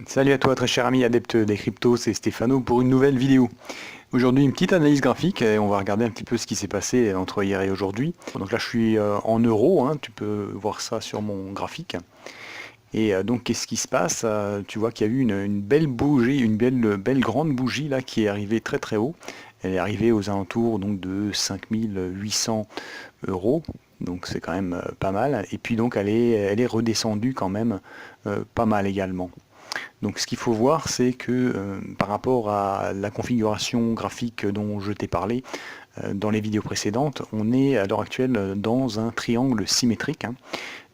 Salut à toi très cher ami adepte des cryptos, c'est Stéphano pour une nouvelle vidéo. Aujourd'hui une petite analyse graphique et on va regarder un petit peu ce qui s'est passé entre hier et aujourd'hui. Donc là je suis en euros, hein, tu peux voir ça sur mon graphique. Et donc qu'est-ce qui se passe? Tu vois qu'il y a eu une belle bougie, une belle grande bougie là qui est arrivée très très haut. Elle est arrivée aux alentours donc de 5800 euros. Donc c'est quand même pas mal. Et puis donc elle est redescendue quand même pas mal également. Donc ce qu'il faut voir, c'est que par rapport à la configuration graphique dont je t'ai parlé dans les vidéos précédentes, on est à l'heure actuelle dans un triangle symétrique, hein.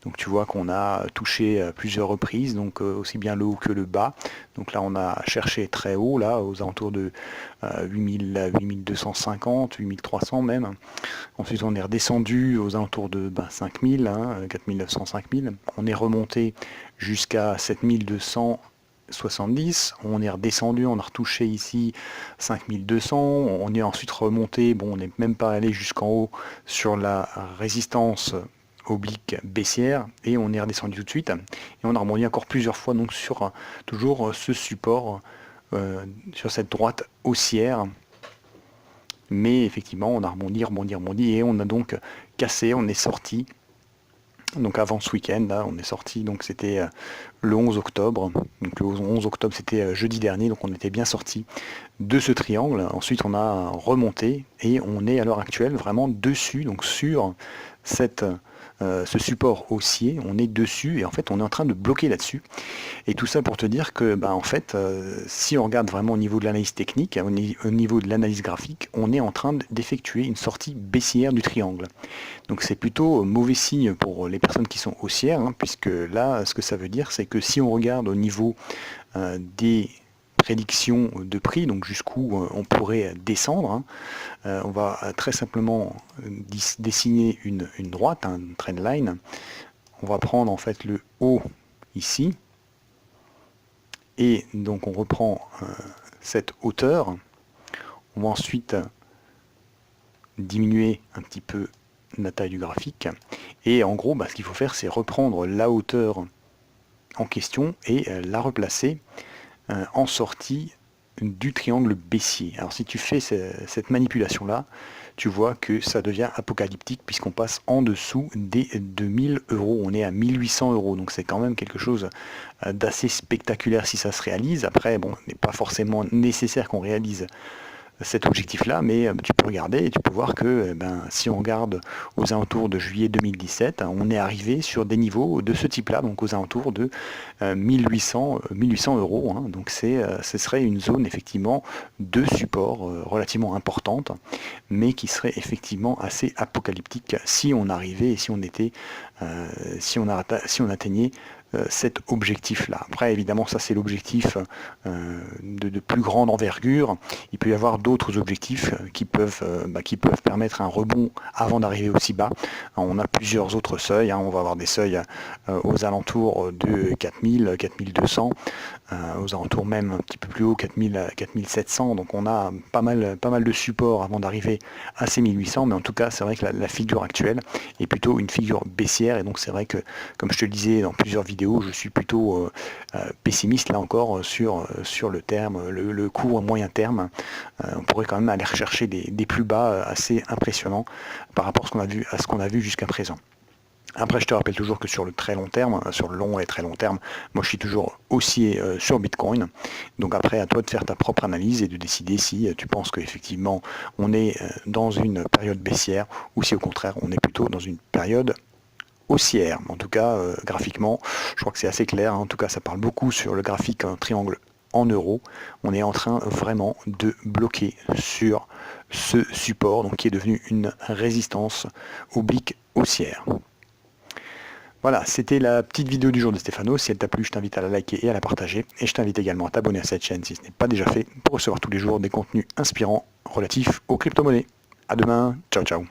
Donc tu vois qu'on a touché à plusieurs reprises, donc aussi bien le haut que le bas. Donc là on a cherché très haut, là aux alentours de 8000, 8250, 8300 même. Ensuite on est redescendu aux alentours de 5000, hein, 4900, 5000. On est remonté jusqu'à 7270, on est redescendu, on a retouché ici 5200, on est ensuite remonté, bon on n'est même pas allé jusqu'en haut sur la résistance oblique baissière et on est redescendu tout de suite et on a rebondi encore plusieurs fois donc sur toujours ce support sur cette droite haussière, mais effectivement on a rebondi et on a donc cassé, on est sorti. Donc avant ce week-end, là, on est sorti, donc c'était le 11 octobre. Donc le 11 octobre, c'était jeudi dernier, donc on était bien sorti de ce triangle. Ensuite, on a remonté et on est à l'heure actuelle vraiment dessus, donc sur cette, ce support haussier, on est dessus et en fait on est en train de bloquer là-dessus. Et tout ça pour te dire que bah, en fait, si on regarde vraiment au niveau de l'analyse technique, au niveau de l'analyse graphique, on est en train d'effectuer une sortie baissière du triangle. Donc c'est plutôt mauvais signe pour les personnes qui sont haussières, hein, puisque là, ce que ça veut dire, c'est que si on regarde au niveau des prédictions de prix, donc jusqu'où on pourrait descendre, hein, on va très simplement dessiner une droite, hein, une trendline. On va prendre en fait le haut ici, et donc on reprend cette hauteur. On va ensuite diminuer un petit peu la taille du graphique. Et en gros, bah, ce qu'il faut faire, c'est reprendre la hauteur en question et la replacer en sortie du triangle baissier. Alors si tu fais cette manipulation-là, tu vois que ça devient apocalyptique puisqu'on passe en dessous des 2000 euros. On est à 1800 euros, donc c'est quand même quelque chose d'assez spectaculaire si ça se réalise. Après, bon, il n'est pas forcément nécessaire qu'on réalise cet objectif-là, mais tu peux regarder et tu peux voir que si on regarde aux alentours de juillet 2017, on est arrivé sur des niveaux de ce type-là, donc aux alentours de 1800 euros, hein. Donc ce serait une zone effectivement de support relativement importante, mais qui serait effectivement assez apocalyptique si on arrivait et si on était, si on atteignait cet objectif-là. Après, évidemment, ça c'est l'objectif de plus grande envergure. Il peut y avoir d'autres objectifs qui peuvent permettre un rebond avant d'arriver aussi bas. On a plusieurs autres seuils, hein. On va avoir des seuils aux alentours de 4000, 4200, aux alentours même un petit peu plus haut, 4000, 4700. Donc on a pas mal de supports avant d'arriver à ces 1800. Mais en tout cas, c'est vrai que la figure actuelle est plutôt une figure baissière. Et donc c'est vrai que, comme je te le disais dans plusieurs vidéos, je suis plutôt pessimiste là encore sur le terme, le court moyen terme. On pourrait quand même aller rechercher des plus bas assez impressionnants par rapport à ce qu'on a vu jusqu'à présent. Après, je te rappelle toujours que sur le très long terme, sur le long et très long terme, moi je suis toujours haussier sur Bitcoin. Donc après, à toi de faire ta propre analyse et de décider si tu penses qu'effectivement on est dans une période baissière ou si au contraire on est plutôt dans une période haussière. En tout cas, graphiquement, je crois que c'est assez clair. En tout cas, ça parle beaucoup sur le graphique triangle en euros. On est en train vraiment de bloquer sur ce support, donc qui est devenu une résistance oblique haussière. Voilà, c'était la petite vidéo du jour de Stéphano. Si elle t'a plu, je t'invite à la liker et à la partager. Et je t'invite également à t'abonner à cette chaîne si ce n'est pas déjà fait pour recevoir tous les jours des contenus inspirants relatifs aux crypto-monnaies. A demain, ciao ciao.